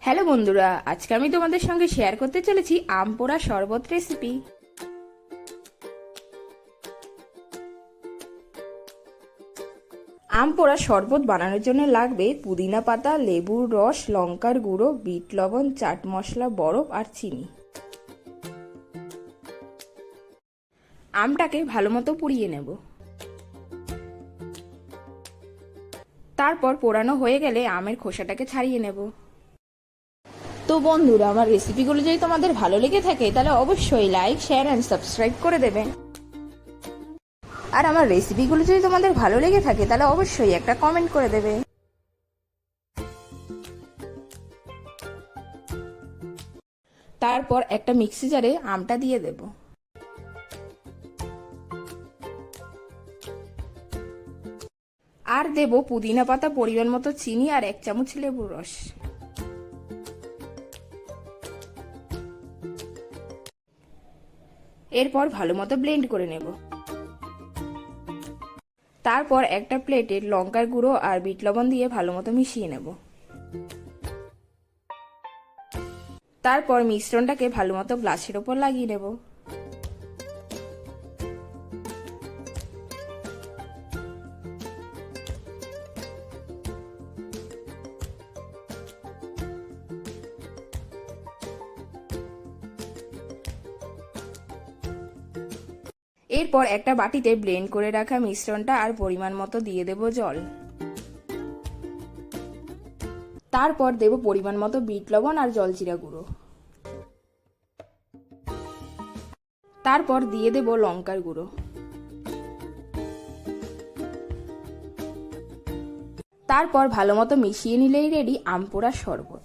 Hello বন্ধুরা, আজকে আমি তোমাদের সঙ্গে শেয়ার করতে চলেছি আম পোড়া শরবত রেসিপি। আম পোড়া শরবত বানানোর জন্য লাগবে পুদিনা পাতা, লেবুর রস, লঙ্কার গুঁড়ো, বিট লবণ, চাট মশলা, বরফ আর চিনি। আমটাকে ভালো মতো পুড়িয়ে নেব। তারপর পোড়ানো হয়ে গেলে আমের খোসাটাকে ছাড়িয়ে নেব। তো বন্ধুরা, আমার রেসিপিগুলো যদি তোমাদের ভালো লেগে থাকে তাহলে অবশ্যই লাইক, শেয়ার অ্যান্ড সাবস্ক্রাইব করে দেবেন। আর আমার রেসিপিগুলো যদি তোমাদের ভালো লেগে থাকে তাহলে অবশ্যই একটা কমেন্ট করে দেবে। তারপর একটা মিক্সি জারে আমটা দিয়ে দেব। আর দেব পুদিনা পাতা, পরিমাণ মতো চিনি আর 1 চামচ লেবুর রস। এরপর ভালো মতো ব্লেন্ড করে নেব। তারপর একটা প্লেটে লঙ্কার গুঁড়ো আর বিট লবণ দিয়ে ভালো মতো মিশিয়ে নেব। তারপর মিশ্রণটাকে ভালো মতো গ্লাসের ওপর লাগিয়ে নেব। এরপর একটা বাটিতে ব্লেন্ড করে রাখা মিশ্রণটা আর পরিমাণ মতো দিয়ে দেব জল। তারপর দেব পরিমাণ মতো বিট লবণ আর জলজিরা গুঁড়ো। তারপর দিয়ে দেব লঙ্কার গুঁড়ো। তারপর ভালো মতো মিশিয়ে নিলেই রেডি আম পোড়া শরবত।